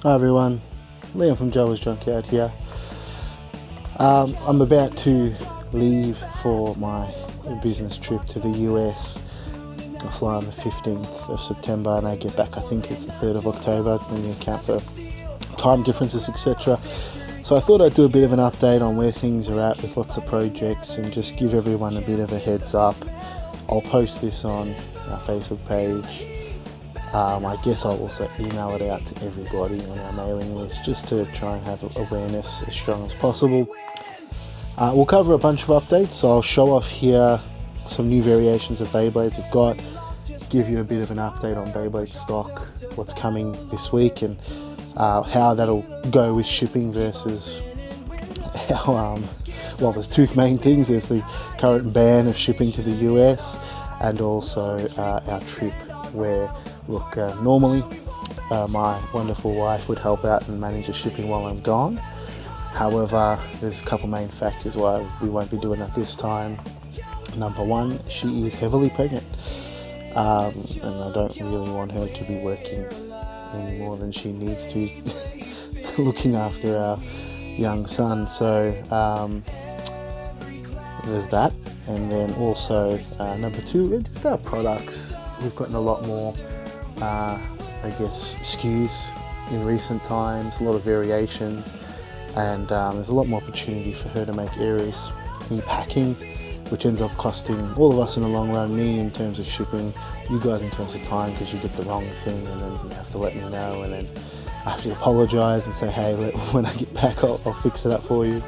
Hi everyone, Liam from Jawas Junkyard here. I'm about to leave for my business trip to the US. I fly on the 15th of September and I get back, I think it's the 3rd of October when you account for time differences, etc. So I thought I'd do a bit of an update on where things are at with lots of projects and just give everyone a bit of a heads up. I'll post this on our Facebook page. I guess I'll also email it out to everybody on our mailing list just to try and have awareness as strong as possible. We'll cover a bunch of updates, so I'll show off here some new variations of Beyblades we've got, give you a bit of an update on Beyblade stock, what's coming this week, and how that'll go with shipping versus how, well, there's two main things. There's the current ban of shipping to the US and also our trip where, look, normally my wonderful wife would help out and manage the shipping while I'm gone. However, there's a couple main factors why we won't be doing that this time. Number one, she is heavily pregnant, and I don't really want her to be working any more than she needs to looking after our young son. So there's that. And then also number two, just our products. We've gotten a lot more I guess SKUs in recent times, a lot of variations, and there's a lot more opportunity for her to make errors in packing, which ends up costing all of us in the long run, me in terms of shipping, you guys in terms of time, because you get the wrong thing and then you have to let me know, and then I have to apologise and say, hey, when I get back I'll fix it up for you.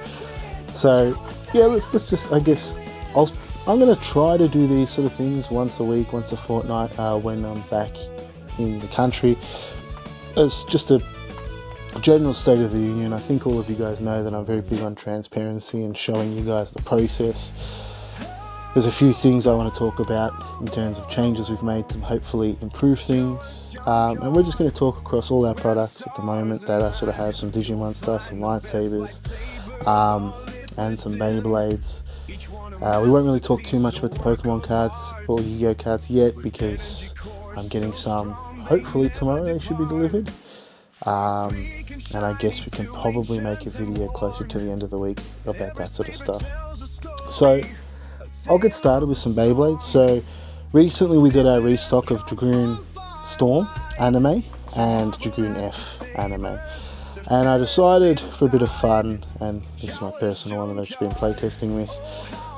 So yeah, let's just, I guess, I'm going to try to do these sort of things once a week, once a fortnight when I'm back in the country. It's just a general state of the union. I think all of you guys know that I'm very big on transparency and showing you guys the process. There's a few things I want to talk about in terms of changes we've made to hopefully improve things. And we're just going to talk across all our products at the moment that I sort of have some Digimon stuff, some lightsabers, and some Beyblades. We won't really talk too much about the Pokemon cards or Yu-Gi-Oh cards yet because I'm getting some, hopefully tomorrow they should be delivered. And I guess we can probably make a video closer to the end of the week about that sort of stuff. So I'll get started with some Beyblades. So recently we got our restock of Dragoon Storm anime and Dragoon F anime. And I decided, for a bit of fun, and this is my personal one that I've just been playtesting with,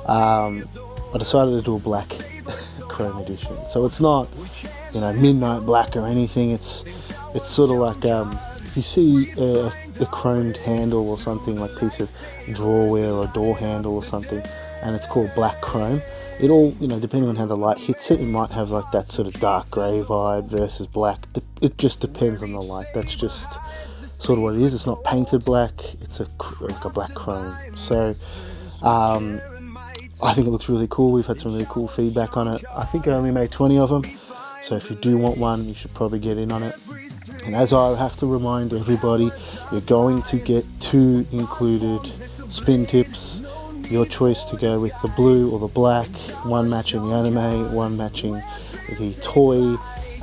I decided to do a black chrome edition. So it's not, midnight black or anything. It's sort of like if you see a chromed handle or something, like piece of drawware or door handle or something, and it's called black chrome. It all, depending on how the light hits it, it might have like that sort of dark grey vibe versus black. It just depends on the light. That's just sort of what it is. It's not painted black. It's like a black chrome. So I think it looks really cool. We've had some really cool feedback on it. I think I only made 20 of them. So if you do want one, you should probably get in on it. And as I have to remind everybody, you're going to get 2 included spin tips. Your choice to go with the blue or the black, one matching the anime, one matching the toy.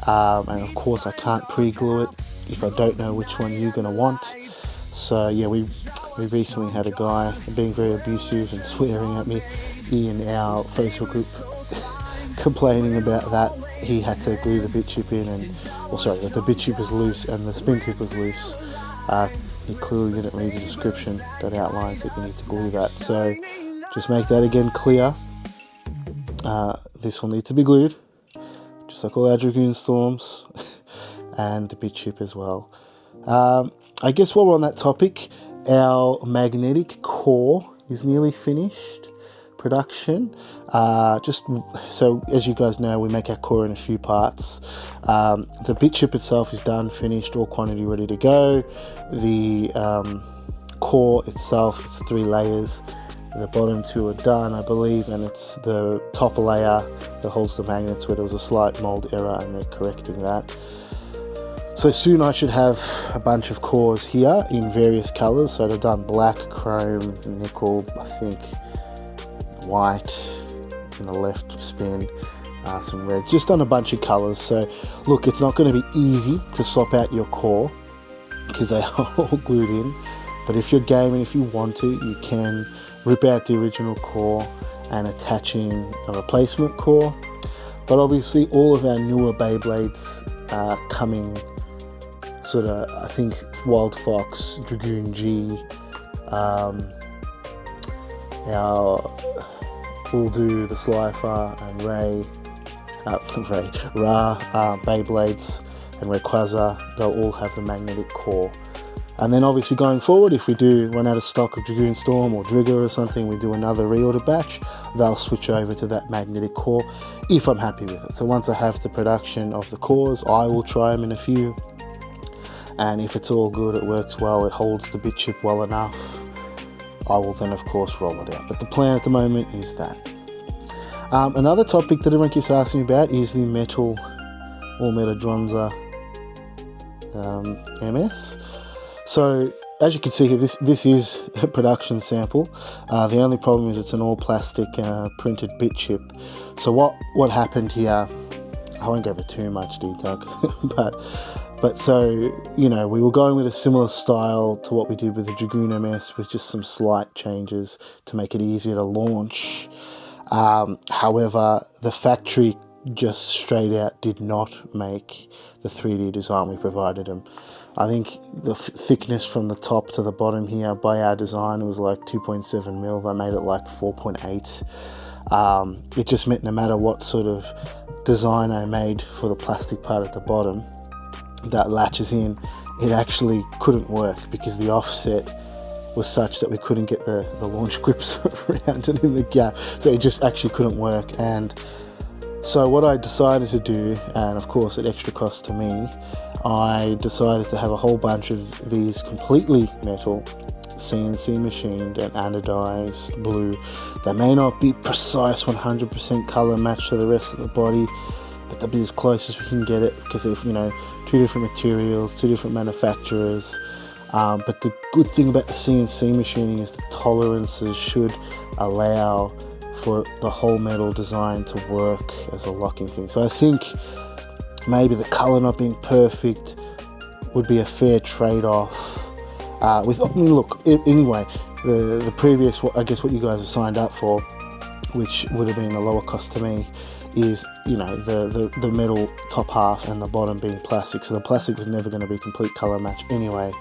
And of course I can't pre-glue it if I don't know which one you're going to want. So yeah, we recently had a guy being very abusive and swearing at me in our Facebook group complaining about that. He had to glue the bit chip in, that the bit chip was loose and the spin tip was loose. He clearly didn't read the description that outlines that you need to glue that. So just make that again clear. This will need to be glued, just like all our Dragoon Storms, and the bit chip as well. I guess while we're on that topic, our magnetic core is nearly finished production. Just so as you guys know, we make our core in a few parts. The bit chip itself is done, finished, all quantity ready to go. The core itself, it's 3 layers. The bottom 2 are done, I believe, and it's the top layer that holds the magnets where there was a slight mold error, and they're correcting that. So soon I should have a bunch of cores here in various colours. So they've done black, chrome, nickel, I think white in the left spin, some red, just on a bunch of colours. So look, it's not going to be easy to swap out your core because they are all glued in. But if you're gaming, if you want to, you can rip out the original core and attach in a replacement core. But obviously all of our newer Beyblades are coming sort of, I think Wild Fox, Dragoon G, we'll do the Slifer and Ra Beyblades and Rayquaza. They'll all have the magnetic core. And then obviously going forward, if we do run out of stock of Dragoon Storm or Drigger or something, we do another reorder batch, they'll switch over to that magnetic core if I'm happy with it. So once I have the production of the cores, I will try them in a few. And if it's all good, it works well, it holds the bit chip well enough, I will then of course roll it out. But the plan at the moment is that. Another topic that everyone keeps asking about is the metal or Metadronza MS. So as you can see here, this is a production sample. The only problem is it's an all plastic printed bit chip. So what happened here, I won't go over too much detail, but so, you know, we were going with a similar style to what we did with the Dragoon MS, with just some slight changes to make it easier to launch. However, the factory just straight out did not make the 3D design we provided them. I think the thickness from the top to the bottom here by our design was like 2.7 mil. They made it like 4.8. It just meant no matter what sort of design I made for the plastic part at the bottom that latches in, it actually couldn't work because the offset was such that we couldn't get the launch grips around it in the gap. So it just actually couldn't work. And so what I decided to do, and of course at extra cost to me, I decided to have a whole bunch of these completely metal, CNC machined and anodized blue. They may not be precise 100% color match to the rest of the body, but they'll be as close as we can get it, because if, you know, two different materials, two different manufacturers. But the good thing about the CNC machining is the tolerances should allow for the whole metal design to work as a locking thing. So I think maybe the color not being perfect would be a fair trade-off. Look, anyway, the previous, I guess what you guys have signed up for, which would have been a lower cost to me, is, you know, the metal top half and the bottom being plastic. So the plastic was never going to be complete color match anyway.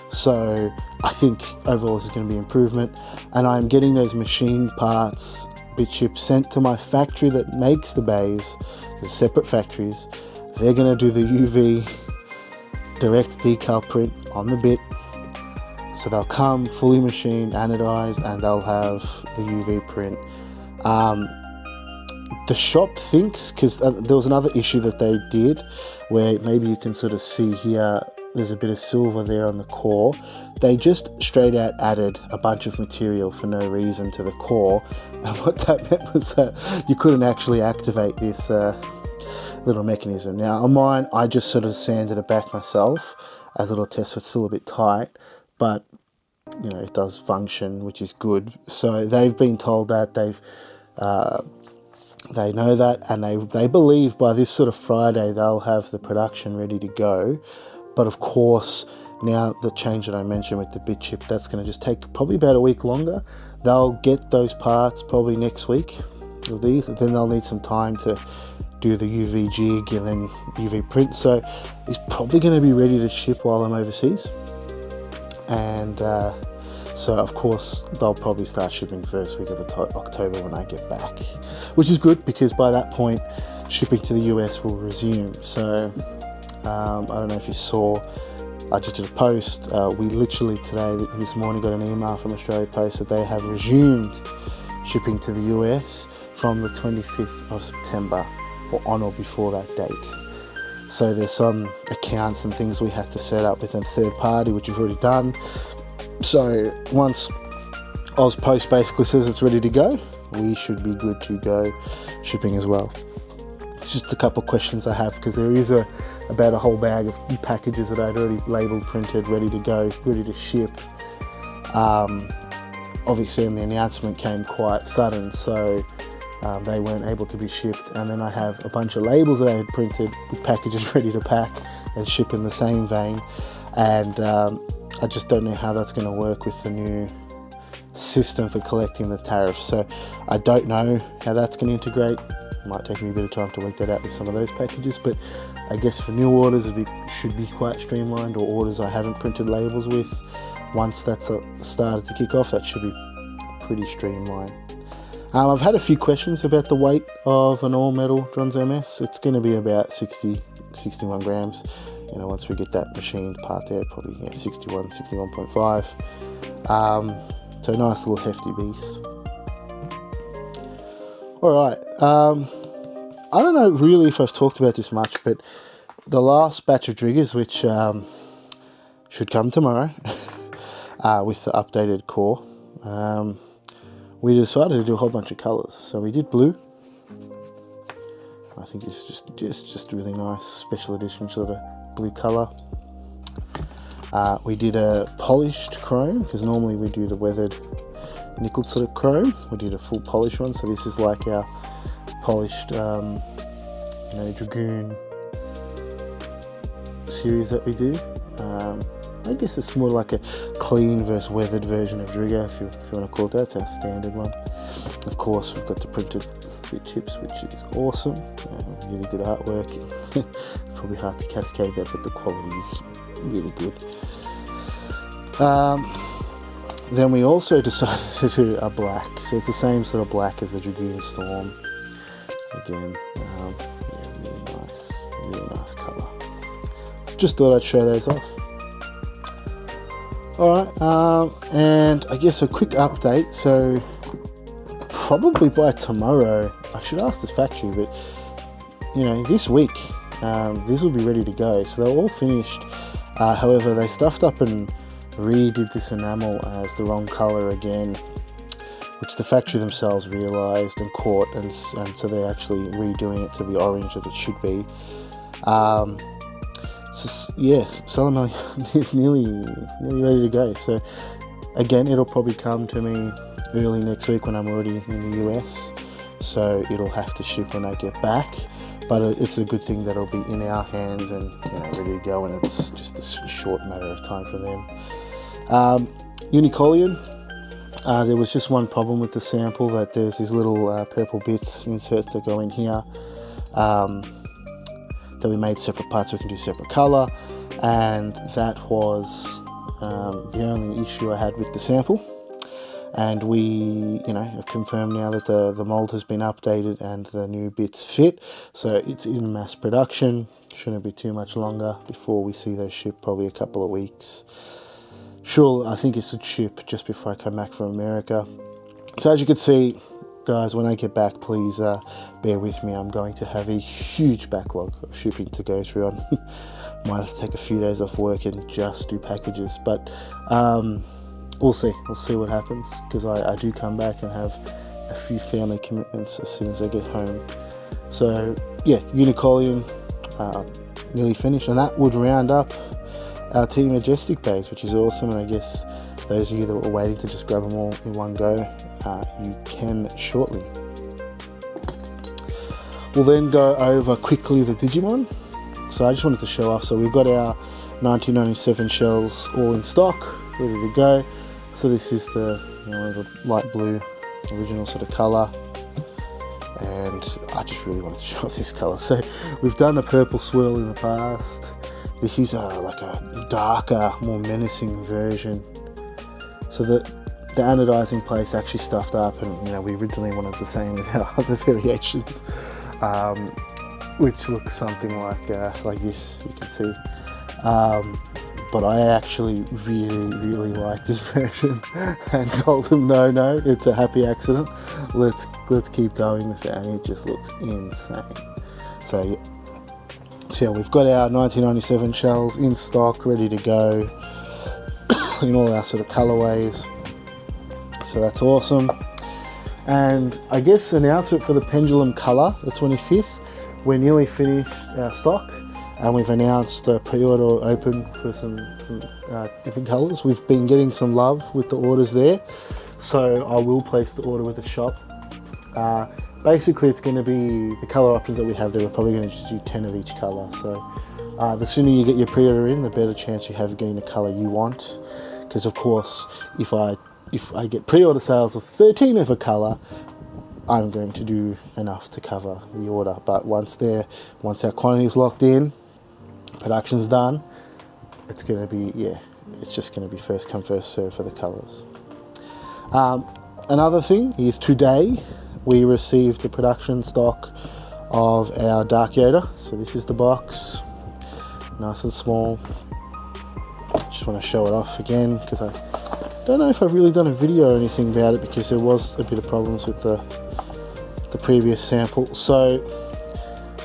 So I think overall this is going to be improvement, and I'm getting those machined parts, bit chips, sent to my factory that makes the bays. There's separate factories. They're going to do the UV direct decal print on the bit. So they'll come fully machined, anodized, and they'll have the UV print. The shop thinks, because there was another issue that they did, where maybe you can sort of see here, there's a bit of silver there on the core. They just straight out added a bunch of material for no reason to the core, and what that meant was that you couldn't actually activate this little mechanism. Now on mine, I just sort of sanded it back myself as a little test, so it's still a bit tight, but you know, it does function, which is good. So they've been told that they know that, and they believe by this sort of Friday they'll have the production ready to go. But of course, now the change that I mentioned with the bit chip, that's going to just take probably about a week longer. They'll get those parts probably next week of these, and then they'll need some time to do the UV jig and then UV print. So it's probably going to be ready to ship while I'm overseas. And so of course they'll probably start shipping first week of October when I get back, which is good because by that point shipping to the US will resume. So I don't know if you saw, I just did a post. We literally this morning got an email from Australia Post that they have resumed shipping to the US from the 25th of September, or on or before that date. So there's some accounts and things we have to set up with a third party, which we've already done. So once Oz Post basically says it's ready to go, we should be good to go shipping as well. It's just a couple of questions I have, because there is about a whole bag of packages that I'd already labelled, printed, ready to go, ready to ship. Obviously, and the announcement came quite sudden, so they weren't able to be shipped. And then I have a bunch of labels that I had printed with packages ready to pack and ship in the same vein. and I just don't know how that's going to work with the new system for collecting the tariffs. So I don't know how that's going to integrate. It might take me a bit of time to work that out with some of those packages, but I guess for new orders it should be quite streamlined, or orders I haven't printed labels with. Once that's started to kick off, that should be pretty streamlined. I've had a few questions about the weight of an all-metal Dronzo mess. It's going to be about 61 grams. You know, once we get that machined part there, probably 61.5. So a nice little hefty beast. Alright, I don't know really if I've talked about this much, but the last batch of triggers, which should come tomorrow with the updated core, we decided to do a whole bunch of colours. So we did blue. I think this is just really nice special edition sort of blue colour. We did a polished chrome, because normally we do the weathered nickel sort of chrome. We did a full polish one, so this is like our polished Dragoon series that we do. I guess it's more like a clean versus weathered version of Drigger, if you want to call it that. It's our standard one. Of course, we've got the printed bit chips, which is awesome. Really good artwork. It's probably hard to cascade that, but the quality is really good. Then we also decided to do a black, so it's the same sort of black as the Dragoon Storm. Again, really nice colour. Just thought I'd show those off. Alright, and I guess a quick update. So probably by tomorrow, I should ask this factory, but this week this will be ready to go. So they're all finished. However, they stuffed up and redid this enamel as the wrong colour again, which the factory themselves realised and caught, and so they're actually redoing it to the orange that it should be. So yes, Salamel is nearly ready to go. So again, it'll probably come to me early next week when I'm already in the US. So it'll have to ship when I get back. But it's a good thing that it'll be in our hands and ready to go, and it's just a short matter of time for them. Unicollion, there was just one problem with the sample, that there's these little purple bits, inserts that go in here, that we made separate parts so we can do separate colour, and that was the only issue I had with the sample. And we have confirmed now that the mould has been updated and the new bits fit, so it's in mass production. Shouldn't be too much longer before we see those ship, probably a couple of weeks. Sure, I think it should ship just before I come back from America. So as you can see, guys, when I get back, please bear with me. I'm going to have a huge backlog of shipping to go through. I might have to take a few days off work and just do packages, but we'll see what happens, because I do come back and have a few family commitments as soon as I get home. So yeah, Unicollion nearly finished, and that would round up our Team Majestic days, which is awesome. And I guess those of you that were waiting to just grab them all in one go, you can shortly. We'll then go over quickly the Digimon. So I just wanted to show off. So we've got our 1997 shells all in stock, ready to go. So this is the the light blue original sort of colour, and I just really wanted to show off this colour. So we've done a purple swirl in the past. This is like a darker, more menacing version. So the anodizing place actually stuffed up, and we originally wanted the same as our other variations, which looks something like this, you can see. But I actually really like this version and told him no, it's a happy accident. Let's keep going with it, and it just looks insane. So yeah, we've got our 1997 shells in stock, ready to go in all our sort of colorways. So that's awesome. And I guess announcement for the pendulum color, the 25th, we're nearly finished our stock. And we've announced a pre-order open for some different colours. We've been getting some love with the orders there, so I will place the order with the shop. Basically, it's going to be the colour options that we have there. We're probably going to just do 10 of each colour, so The sooner you get your pre-order in, the better chance you have of getting the colour you want. Because of course, if I get pre-order sales of 13 of a colour, I'm going to do enough to cover the order. But once our quantity is locked in, production's done, it's going to be, it's just going to be first come, first serve for the colours. Another thing is today we received the production stock of our Dark Yoda. So this is the box, nice and small. Just want to show it off again because I don't know if I've really done a video or anything about it, because there was a bit of problems with the previous sample. So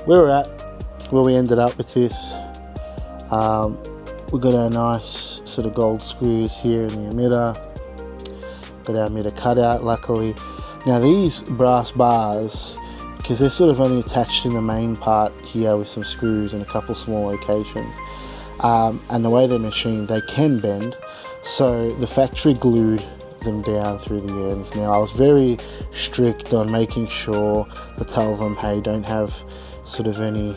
where we ended up with this, we've got our nice sort of gold screws here in the emitter, got our emitter cutout luckily. Now these brass bars, because they're sort of only attached in the main part here with some screws in a couple small locations, and the way they're machined, they can bend, so the factory glued them down through the ends. Now I was very strict on making sure to tell them, hey, don't have sort of any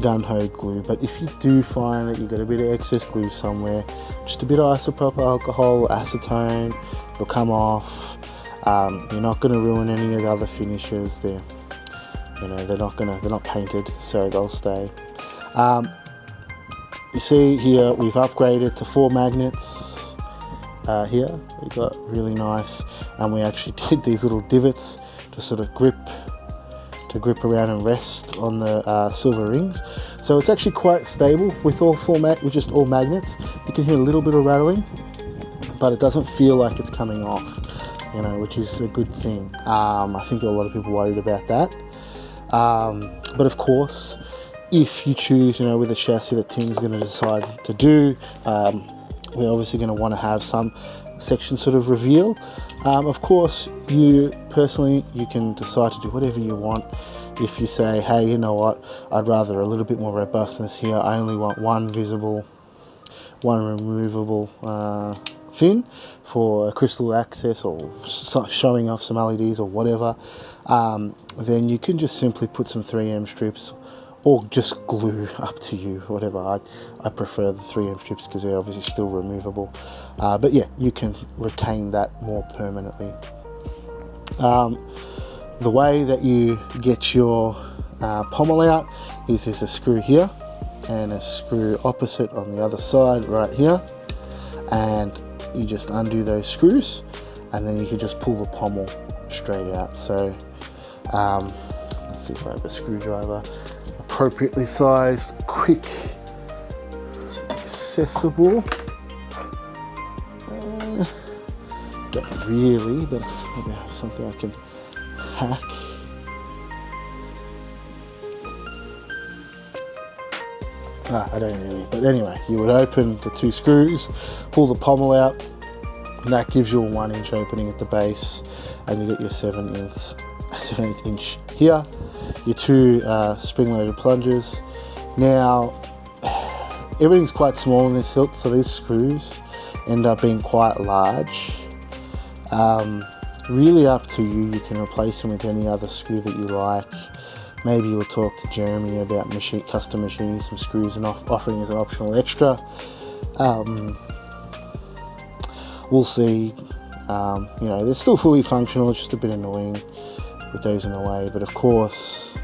gun-ho glue, but if you do find that you've got a bit of excess glue somewhere, just a bit of isopropyl alcohol, acetone, it'll come off. You're not going to ruin any of the other finishes. They're not painted, so they'll stay. You see here we've upgraded to 4 magnets. Here we got really nice, and we actually did these little divots to sort of grip around and rest on the silver rings. So it's actually quite stable with just all magnets. You can hear a little bit of rattling, but it doesn't feel like it's coming off, which is a good thing. I think a lot of people worried about that. But of course, if you choose, with a chassis that Tim's going to decide to do, we're obviously going to want to have some section sort of reveal. Of course, you can decide to do whatever you want. If you say, hey, you know what, I'd rather a little bit more robustness here, I only want one visible, one removable fin for crystal access or showing off some LEDs or whatever, then you can just simply put some 3M strips or just glue, up to you, whatever. I prefer the 3M strips because they're obviously still removable. But yeah, you can retain that more permanently. The way that you get your pommel out is there's a screw here and a screw opposite on the other side right here. And you just undo those screws and then you can just pull the pommel straight out. So let's see if I have a screwdriver. Appropriately sized, quick, accessible. Don't really, but maybe I have something I can hack. I don't really, but anyway, you would open the 2 screws, pull the pommel out, and that gives you a 1-inch opening at the base, and you get your 7-inch here, your 2 spring-loaded plungers. Now, everything's quite small in this hilt, so these screws end up being quite large. Really up to you. You can replace them with any other screw that you like. Maybe you'll talk to Jeremy about custom machining some screws and offering as an optional extra. We'll see. They're still fully functional, it's just a bit annoying with those in the way. But of course,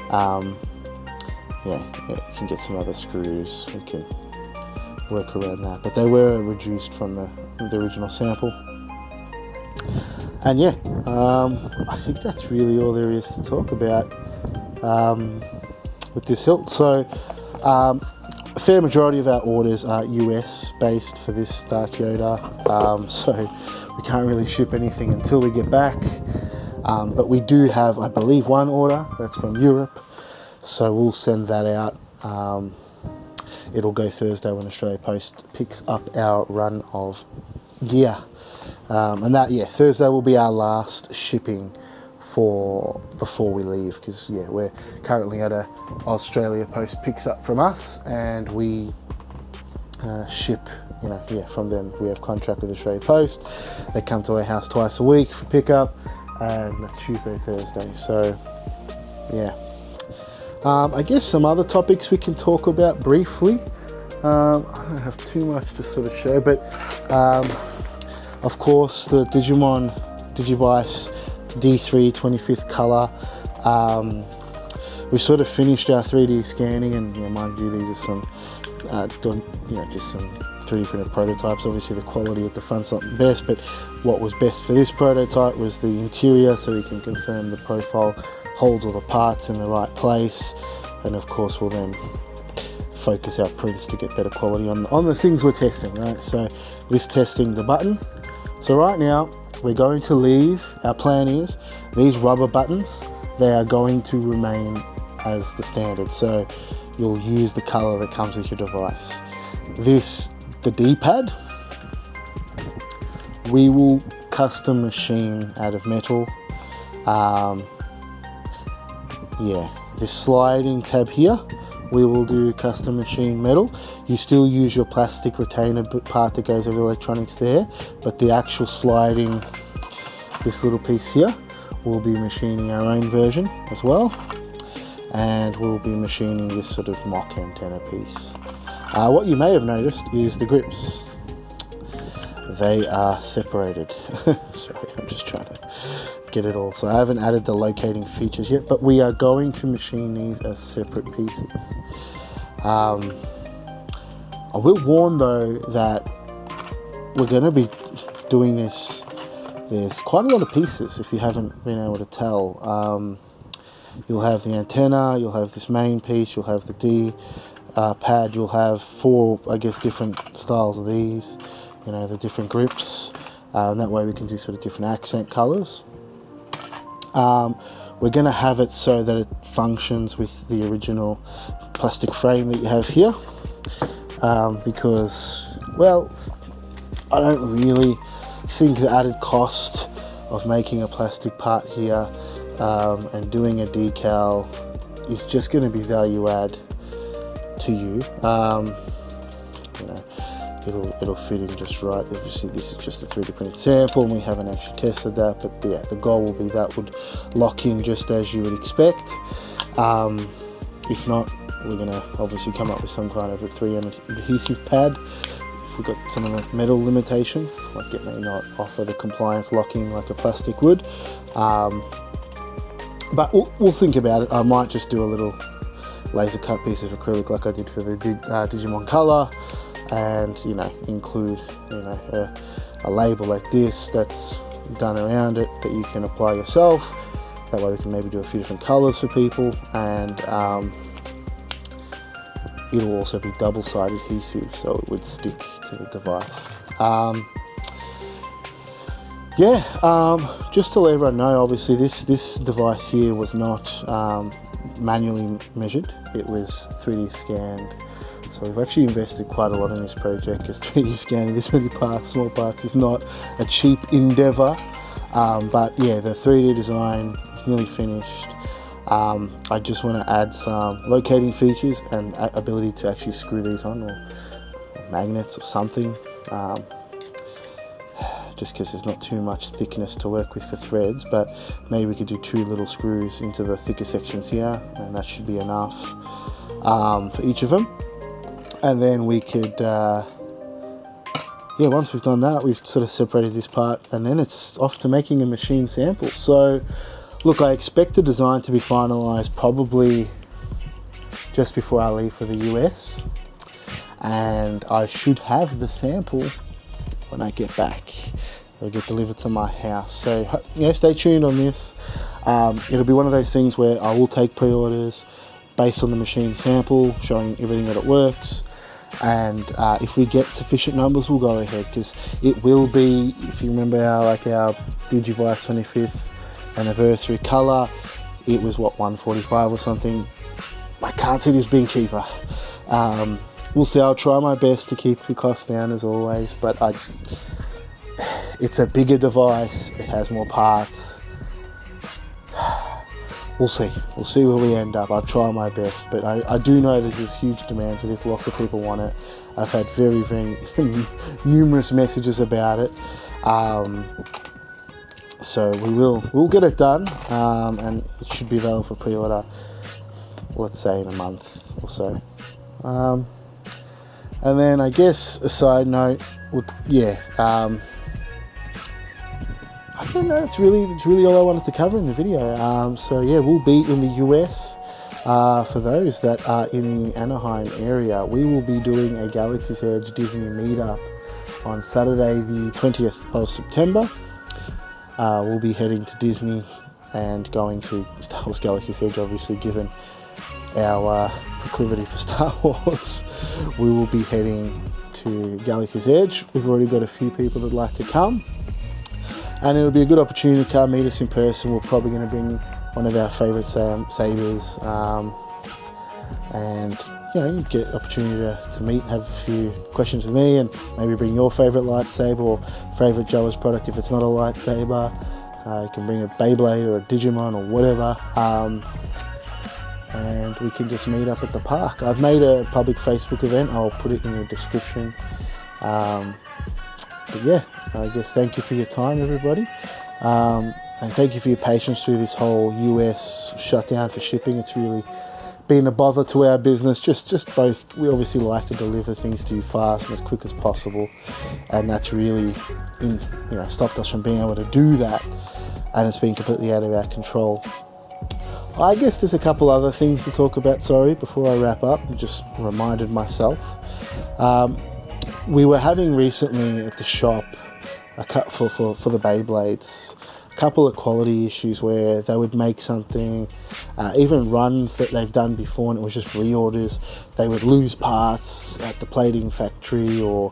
you can get some other screws. We can work around that. But they were reduced from the original sample. And yeah, I think that's really all there is to talk about with this hilt. So a fair majority of our orders are US based for this Dark Yoda, so we can't really ship anything until we get back. But we do have, I believe, 1 order that's from Europe, so we'll send that out. It'll go Thursday when Australia Post picks up our run of gear. And that, Thursday will be our last shipping before we leave, because we're currently at a Australia Post picks up from us, and we ship from them. We have contract with Australia Post. They come to our house twice a week for pickup, and that's Tuesday, Thursday. So I guess some other topics we can talk about briefly. I don't have too much to sort of show, but of course the Digivice D3 25th color. We sort of finished our 3D scanning, and mind you, these are some just some 3D printed prototypes. Obviously the quality at the front's not the best, but what was best for this prototype was the interior, so we can confirm the profile holds all the parts in the right place, and of course we'll then focus our prints to get better quality on the things we're testing, right? So this testing the button. So right now we're going to leave, our plan is, these rubber buttons, they are going to remain as the standard. So you'll use the color that comes with your device. The D-pad, we will custom machine out of metal. This sliding tab here, we will do custom machine metal. You still use your plastic retainer part that goes over the electronics there, but the actual sliding, this little piece here, we'll be machining our own version as well. And we'll be machining this sort of mock antenna piece. What you may have noticed is the grips. They are separated. Sorry, I'm just trying to get it all. So I haven't added the locating features yet, but we are going to machine these as separate pieces. I will warn though that we're going to be doing this. There's quite a lot of pieces if you haven't been able to tell. You'll have the antenna, you'll have this main piece, you'll have the D pad, you'll have 4, I guess, different styles of these, the different grips, and that way we can do sort of different accent colors. We're going to have it so that it functions with the original plastic frame that you have here, because, well, I don't really think the added cost of making a plastic part here and doing a decal is just going to be value add to you. It'll fit in just right. Obviously this is just a 3D printed sample and we haven't actually tested that, but yeah, the goal will be that would lock in just as you would expect. If not, we're going to obviously come up with some kind of a 3M adhesive pad if we've got some of the metal limitations, like it may not offer the compliance locking like a plastic would. But we'll think about it. I might just do a little laser cut piece of acrylic like I did for the Digimon color, and include a label like this that's done around it that you can apply yourself. That way we can maybe do a few different colors for people, and it'll also be double-sided adhesive, so it would stick to the device. Just to let everyone know, obviously this device here was not manually measured, it was 3D scanned. So we've actually invested quite a lot in this project, because 3D scanning this many parts, small parts, is not a cheap endeavor. But yeah, the 3D design is nearly finished. I just want to add some locating features and ability to actually screw these on, or magnets or something. Just because there's not too much thickness to work with for threads, but maybe we could do 2 little screws into the thicker sections here, and that should be enough for each of them. And then we could, once we've done that, we've sort of separated this part, and then it's off to making a machine sample. So, look, I expect the design to be finalised probably just before I leave for the US, and I should have the sample when I get back. It'll get delivered to my house. So, stay tuned on this. It'll be one of those things where I will take pre-orders based on the machine sample, showing everything that it works. And if we get sufficient numbers, we'll go ahead, because it will be, if you remember our Digivice 25th anniversary color, it was what, $145 or something. I can't see this being cheaper. We'll see. I'll try my best to keep the cost down as always, but it's a bigger device, it has more parts. We'll see where we end up. I'll try my best, but I do know that there's huge demand for this. Lots of people want it. I've had very, very numerous messages about it. So we'll get it done, and it should be available for pre-order let's say in a month or so. And then I guess a side note, I think that's really all I wanted to cover in the video. So yeah, we'll be in the US. For those that are in the Anaheim area, we will be doing a Galaxy's Edge Disney meetup on Saturday the 20th of September. We'll be heading to Disney and going to Star Wars Galaxy's Edge, obviously, given our proclivity for Star Wars. We will be heading to Galaxy's Edge. We've already got a few people that'd like to come, and it'll be a good opportunity to come meet us in person. We're probably going to bring one of our favourite sabers, and you get opportunity to meet, have a few questions with me, and maybe bring your favourite lightsaber or favourite Jawas product if it's not a lightsaber. You can bring a Beyblade or a Digimon or whatever, and we can just meet up at the park. I've made a public Facebook event. I'll put it in the description. But yeah, I guess thank you for your time, everybody. And thank you for your patience through this whole US shutdown for shipping. It's really been a bother to our business. Just both, we obviously like to deliver things to you fast and as quick as possible, and that's really stopped us from being able to do that, and it's been completely out of our control. I guess there's a couple other things to talk about, before I wrap up. I just reminded myself. We were having recently at the shop a cut for the Beyblades, a couple of quality issues where they would make something, even runs that they've done before and it was just reorders, they would lose parts at the plating factory or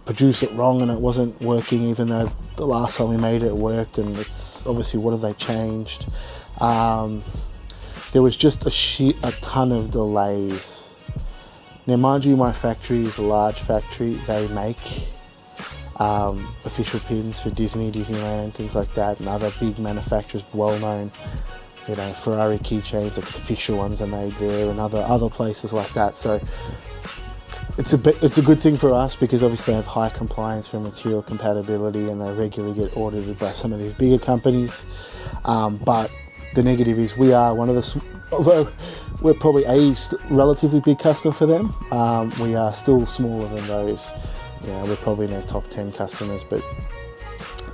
produce it wrong and it wasn't working even though the last time we made it worked, and it's obviously what have they changed. There was just a ton of delays. Now mind you, my factory is a large factory. They make official pins for Disney, Disneyland, things like that, and other big manufacturers, well-known, Ferrari keychains, like official ones are made there, and other places like that. So it's a good thing for us because obviously they have high compliance for material compatibility, and they regularly get audited by some of these bigger companies. But the negative is we are one of although we're probably a relatively big customer for them, we are still smaller than those. We're probably in their top 10 customers, but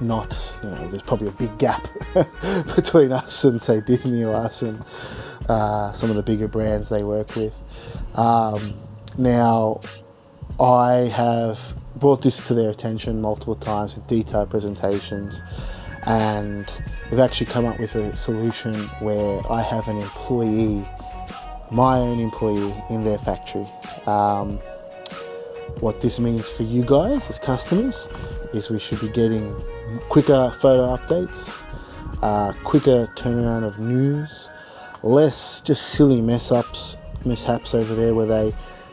not, there's probably a big gap between us and say Disney or us and some of the bigger brands they work with. Now, I have brought this to their attention multiple times with detailed presentations, and we've actually come up with a solution where I have an employee, my own employee, in their factory. What this means for you guys as customers is we should be getting quicker photo updates, quicker turnaround of news, less just silly mishaps over there where they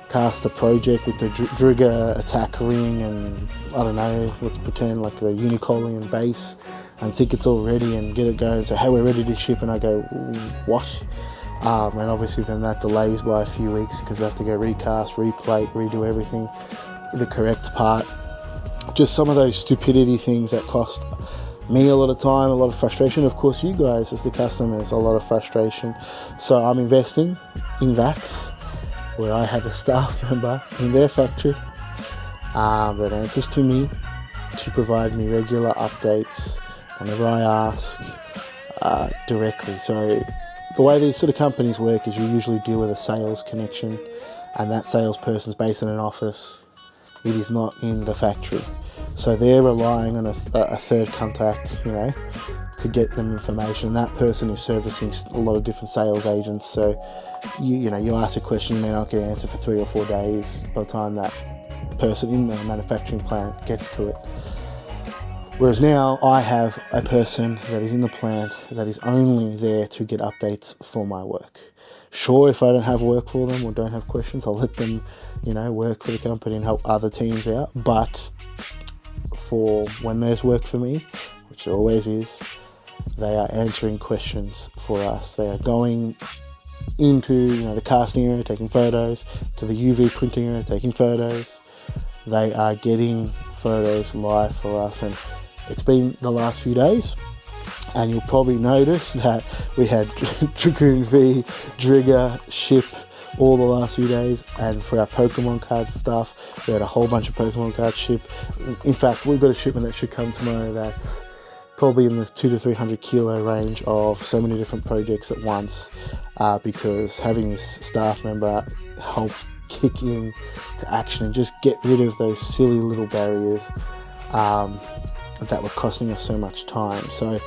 cast a project with the Drigger attack ring and I don't know, let's pretend like the Unicolian base and think it's all ready and get it going and say, hey, we're ready to ship, and I go, what? And obviously then that delays by a few weeks because they have to go recast, replate, redo everything, the correct part. Just some of those stupidity things that cost me a lot of time, a lot of frustration. Of course, you guys as the customers, a lot of frustration. So I'm investing in that, where I have a staff member in their factory that answers to me to provide me regular updates whenever I ask directly. So the way these sort of companies work is you usually deal with a sales connection, and that salesperson's based in an office. It is not in the factory. So they're relying on a third contact, to get them information. That person is servicing a lot of different sales agents. So, you ask a question, you may not get an answer for 3 or 4 days by the time that person in the manufacturing plant gets to it. Whereas now I have a person that is in the plant that is only there to get updates for my work. Sure, if I don't have work for them or don't have questions, I'll let them, work for the company and help other teams out. But for when there's work for me, which there always is, they are answering questions for us. They are going into the casting area, taking photos, to the UV printing area, taking photos. They are getting photos live for us, and it's been the last few days. And you'll probably notice that we had Dragoon V, Drigger, Ship all the last few days, and for our Pokemon card stuff, we had a whole bunch of Pokemon cards ship. In fact, we've got a shipment that should come tomorrow that's probably in the 200 to 300 kilo range of so many different projects at once, because having this staff member help kick in to action and just get rid of those silly little barriers that were costing us so much time. So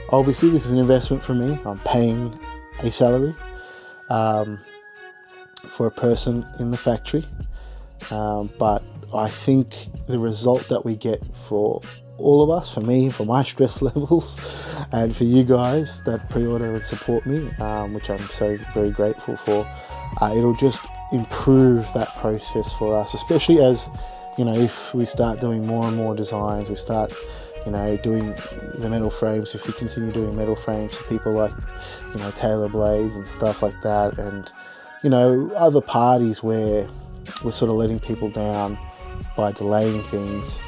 obviously this is an investment for me. I'm paying a salary for a person in the factory, but I think the result that we get for all of us, for me, for my stress levels, and for you guys that pre-order and support me, which I'm so very grateful for, it'll just improve that process for us, especially as, you know, if we start doing more and more designs, we start, you know, doing the metal frames, if we continue doing metal frames for people like, you know, Taylor Blades and stuff like that, and, you know, other parties where we're sort of letting people down by delaying things.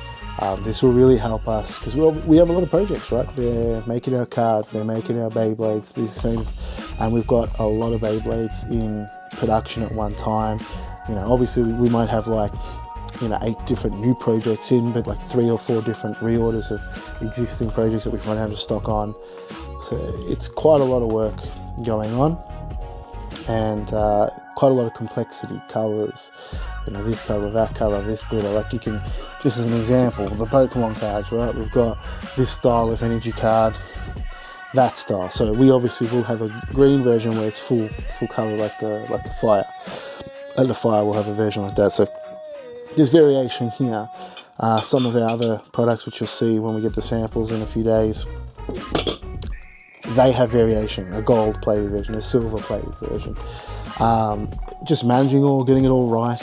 This will really help us, because we have a lot of projects, right? They're making our cards, they're making our Beyblades, these same, and we've got a lot of Beyblades in production at one time. You know, obviously we might have like, you know, 8 different new projects in, but like 3 or 4 different reorders of existing projects that we've run out of stock on. So it's quite a lot of work going on, and quite a lot of complexity, colors, you know, this color, that color, this glitter. Like, you can, just as an example, the Pokemon cards, right? We've got this style of energy card, that style. So we obviously will have a green version where it's full color, like the fire, and the fire will have a version like that. So there's variation here. Some of our other products, which you'll see when we get the samples in a few days, they have variation, a gold plated version, a silver plated version. Just managing getting it all right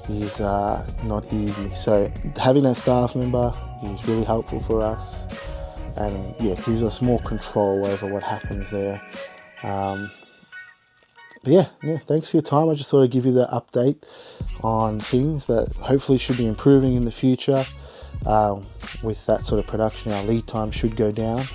is not easy. So having that staff member is really helpful for us, and yeah, gives us more control over what happens there. But yeah, thanks for your time. I just thought I'd give you the update on things that hopefully should be improving in the future. With that sort of production, our lead time should go down.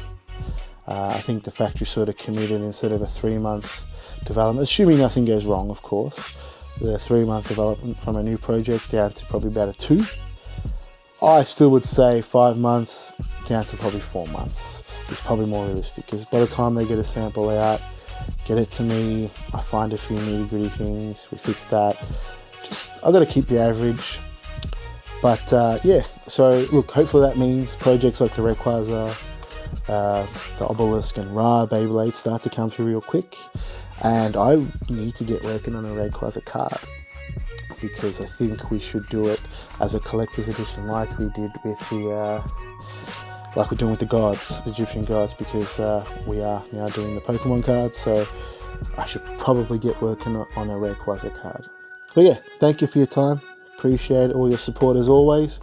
I think the factory sort of committed, instead of a 3-month development, assuming nothing goes wrong, of course, the 3-month development from a new project down to probably about a 2. I still would say 5 months down to probably 4 months is probably more realistic, because by the time they get a sample out, get it to me, I find a few nitty gritty things, we fix that. Just, I've got to keep the average. But yeah, so look, hopefully that means projects like the Rayquaza, the Obelisk and Ra Beyblade start to come through real quick. And I need to get working on a Rayquaza card, because I think we should do it as a collector's edition, like we did with the like we're doing with the gods, the Egyptian gods, because we are now doing the Pokemon cards. So I should probably get working on a Rayquaza card. But yeah, thank you for your time. Appreciate all your support as always.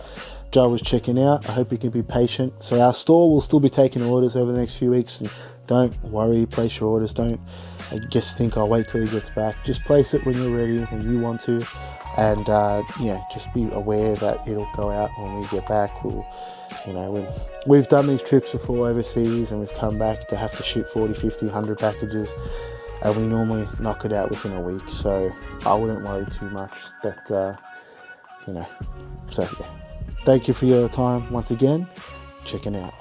Jawas checking out. I hope you can be patient. So our store will still be taking orders over the next few weeks, and don't worry, place your orders. Don't just think I'll wait till he gets back. Just place it when you're ready, when you want to, and yeah, just be aware that it'll go out when we get back. We'll, you know, we've done these trips before overseas, and we've come back to have to ship 40, 50, 100 packages, and we normally knock it out within a week. So I wouldn't worry too much that, you know, so yeah. Thank you for your time once again. Checking out.